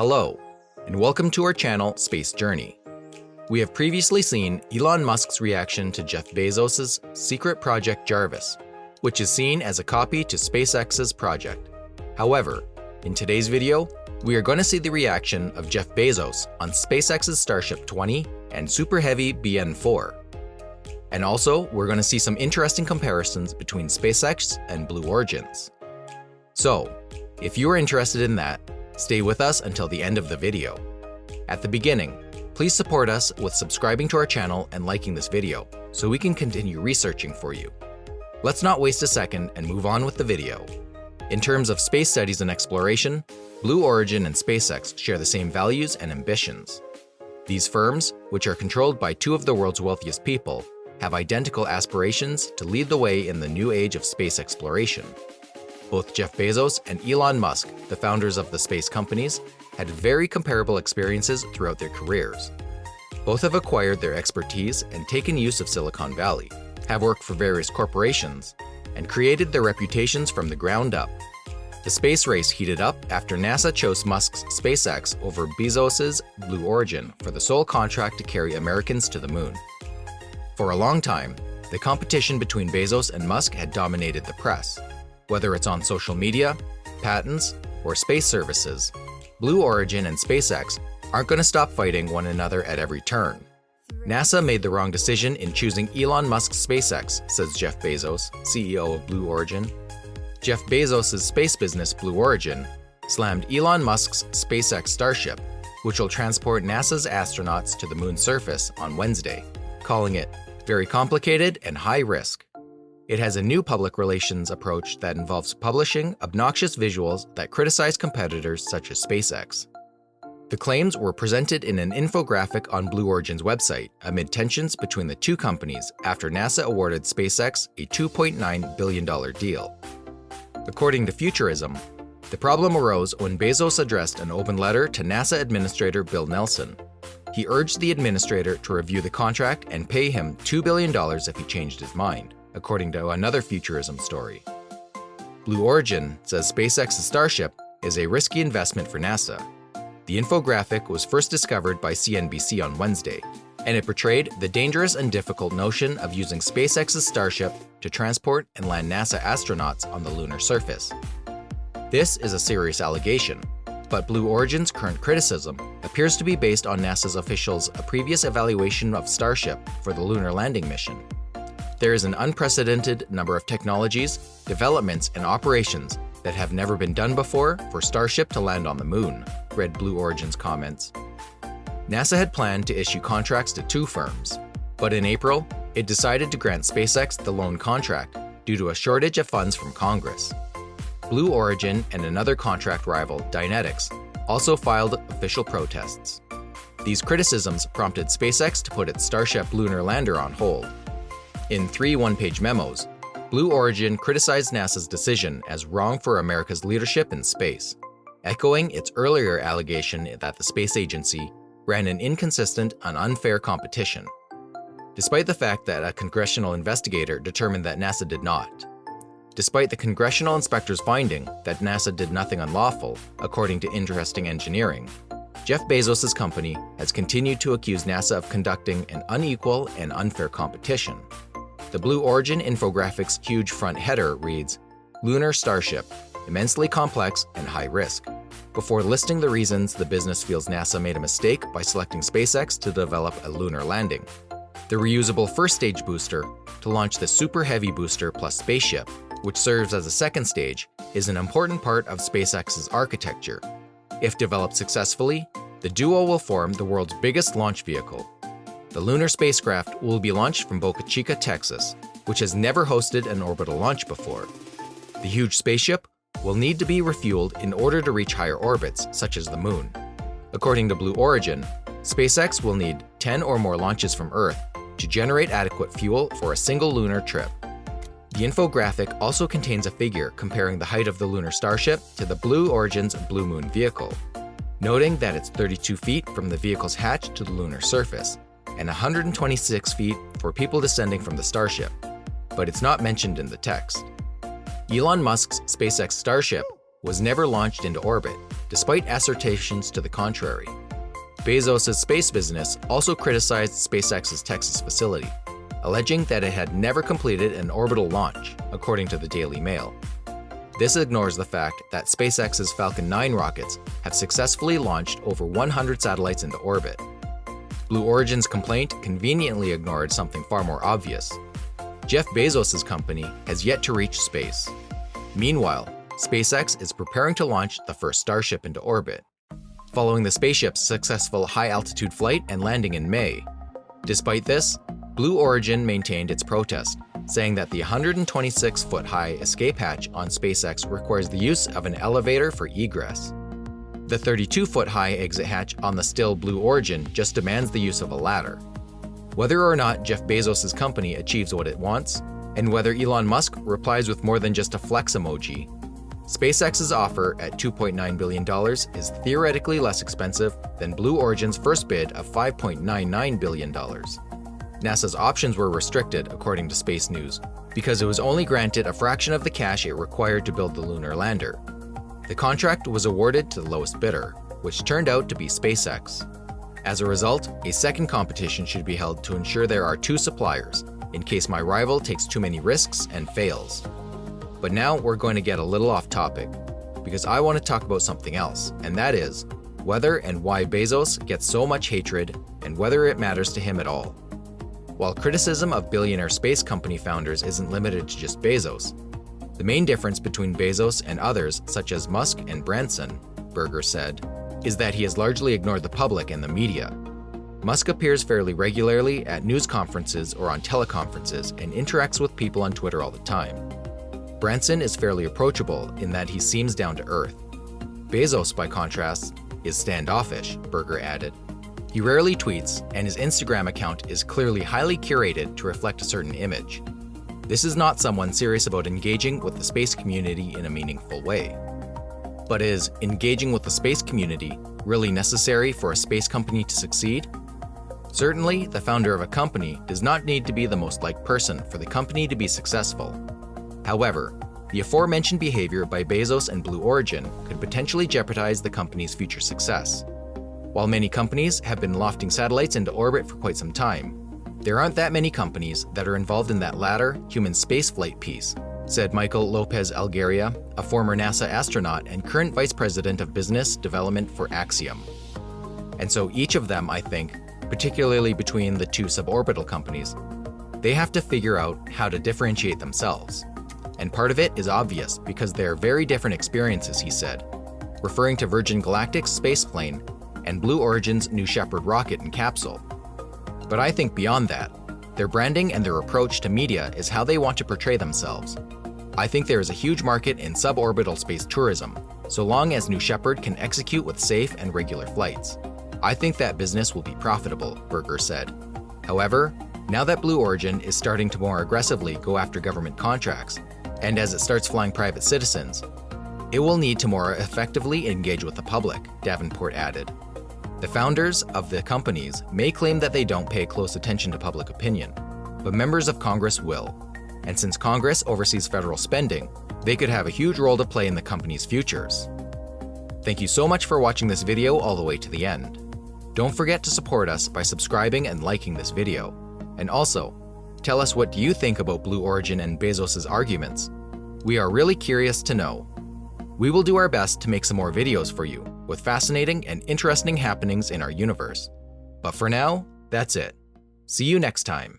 Hello, and welcome to our channel, Space Journey. We have previously seen Elon Musk's reaction to Jeff Bezos' secret project Jarvis, which is seen as a copy to SpaceX's project. However, in today's video, we are going to see the reaction of Jeff Bezos on SpaceX's Starship 20 and Super Heavy BN4. And also, we're going to see some interesting comparisons between SpaceX and Blue Origin's. So, if you are interested in that, stay with us until the end of the video. At the beginning, please support us with subscribing to our channel and liking this video so we can continue researching for you. Let's not waste a second and move on with the video. In terms of space studies and exploration, Blue Origin and SpaceX share the same values and ambitions. These firms, which are controlled by two of the world's wealthiest people, have identical aspirations to lead the way in the new age of space exploration. Both Jeff Bezos and Elon Musk, the founders of the space companies, had very comparable experiences throughout their careers. Both have acquired their expertise and taken use of Silicon Valley, have worked for various corporations, and created their reputations from the ground up. The space race heated up after NASA chose Musk's SpaceX over Bezos' Blue Origin for the sole contract to carry Americans to the moon. For a long time, the competition between Bezos and Musk had dominated the press. Whether it's on social media, patents, or space services, Blue Origin and SpaceX aren't going to stop fighting one another at every turn. NASA made the wrong decision in choosing Elon Musk's SpaceX, says Jeff Bezos, CEO of Blue Origin. Jeff Bezos' space business Blue Origin slammed Elon Musk's SpaceX Starship, which will transport NASA's astronauts to the moon's surface on Wednesday, calling it very complicated and high risk. It has a new public relations approach that involves publishing obnoxious visuals that criticize competitors such as SpaceX. The claims were presented in an infographic on Blue Origin's website amid tensions between the two companies after NASA awarded SpaceX a $2.9 billion deal. According to Futurism, the problem arose when Bezos addressed an open letter to NASA Administrator Bill Nelson. He urged the administrator to review the contract and pay him $2 billion if he changed his mind, according to another Futurism story. Blue Origin says SpaceX's Starship is a risky investment for NASA. The infographic was first discovered by CNBC on Wednesday, and it portrayed the dangerous and difficult notion of using SpaceX's Starship to transport and land NASA astronauts on the lunar surface. This is a serious allegation, but Blue Origin's current criticism appears to be based on NASA's officials' previous evaluation of Starship for the lunar landing mission. There is an unprecedented number of technologies, developments, and operations that have never been done before for Starship to land on the moon, read Blue Origin's comments. NASA had planned to issue contracts to two firms, but in April, it decided to grant SpaceX the loan contract due to a shortage of funds from Congress. Blue Origin and another contract rival, Dynetics, also filed official protests. These criticisms prompted SpaceX to put its Starship lunar lander on hold. In three one-page memos, Blue Origin criticized NASA's decision as wrong for America's leadership in space, echoing its earlier allegation that the space agency ran an inconsistent and unfair competition, despite the fact that a congressional investigator determined that NASA did not. Despite the congressional inspector's finding that NASA did nothing unlawful, according to Interesting Engineering, Jeff Bezos' company has continued to accuse NASA of conducting an unequal and unfair competition. The Blue Origin infographic's huge front header reads, "Lunar Starship, immensely complex and high risk," before listing the reasons the business feels NASA made a mistake by selecting SpaceX to develop a lunar landing. The reusable first-stage booster to launch the Super Heavy booster plus spaceship, which serves as a second stage, is an important part of SpaceX's architecture. If developed successfully, the duo will form the world's biggest launch vehicle. The lunar spacecraft will be launched from Boca Chica, Texas, which has never hosted an orbital launch before. The huge spaceship will need to be refueled in order to reach higher orbits, such as the moon. According to Blue Origin, SpaceX will need 10 or more launches from Earth to generate adequate fuel for a single lunar trip. The infographic also contains a figure comparing the height of the lunar Starship to the Blue Origin's Blue Moon vehicle, noting that it's 32 feet from the vehicle's hatch to the lunar surface, and 126 feet for people descending from the Starship, but it's not mentioned in the text. Elon Musk's SpaceX Starship was never launched into orbit, despite assertions to the contrary. Bezos' space business also criticized SpaceX's Texas facility, alleging that it had never completed an orbital launch, according to the Daily Mail. This ignores the fact that SpaceX's Falcon 9 rockets have successfully launched over 100 satellites into orbit. Blue Origin's complaint conveniently ignored something far more obvious. Jeff Bezos' company has yet to reach space. Meanwhile, SpaceX is preparing to launch the first Starship into orbit, following the spaceship's successful high-altitude flight and landing in May. Despite this, Blue Origin maintained its protest, saying that the 126-foot-high escape hatch on SpaceX requires the use of an elevator for egress. The 32-foot-high exit hatch on the still Blue Origin just demands the use of a ladder. Whether or not Jeff Bezos' company achieves what it wants, and whether Elon Musk replies with more than just a flex emoji, SpaceX's offer at $2.9 billion is theoretically less expensive than Blue Origin's first bid of $5.99 billion. NASA's options were restricted, according to Space News, because it was only granted a fraction of the cash it required to build the lunar lander. The contract was awarded to the lowest bidder, which turned out to be SpaceX. As a result, a second competition should be held to ensure there are two suppliers, in case my rival takes too many risks and fails. But now we're going to get a little off topic, because I want to talk about something else, and that is whether and why Bezos gets so much hatred and whether it matters to him at all. While criticism of billionaire space company founders isn't limited to just Bezos, the main difference between Bezos and others, such as Musk and Branson, Berger said, is that he has largely ignored the public and the media. Musk appears fairly regularly at news conferences or on teleconferences and interacts with people on Twitter all the time. Branson is fairly approachable in that he seems down to earth. Bezos, by contrast, is standoffish, Berger added. He rarely tweets, and his Instagram account is clearly highly curated to reflect a certain image. This is not someone serious about engaging with the space community in a meaningful way. But is engaging with the space community really necessary for a space company to succeed? Certainly, the founder of a company does not need to be the most liked person for the company to be successful. However, the aforementioned behavior by Bezos and Blue Origin could potentially jeopardize the company's future success. While many companies have been lofting satellites into orbit for quite some time, there aren't that many companies that are involved in that latter human spaceflight piece, said Michael Lopez Alguerria, a former NASA astronaut and current vice president of business development for Axiom. And so each of them, I think, particularly between the two suborbital companies, they have to figure out how to differentiate themselves. And part of it is obvious because they are very different experiences, he said, referring to Virgin Galactic's spaceplane and Blue Origin's New Shepard rocket and capsule. But I think beyond that, their branding and their approach to media is how they want to portray themselves. I think there is a huge market in suborbital space tourism, so long as New Shepard can execute with safe and regular flights. I think that business will be profitable, Berger said. However, now that Blue Origin is starting to more aggressively go after government contracts, and as it starts flying private citizens, it will need to more effectively engage with the public, Davenport added. The founders of the companies may claim that they don't pay close attention to public opinion, but members of Congress will. And since Congress oversees federal spending, they could have a huge role to play in the company's futures. Thank you so much for watching this video all the way to the end. Don't forget to support us by subscribing and liking this video. And also, tell us what do you think about Blue Origin and Bezos' arguments. We are really curious to know. We will do our best to make some more videos for you with fascinating and interesting happenings in our universe. But for now, that's it. See you next time.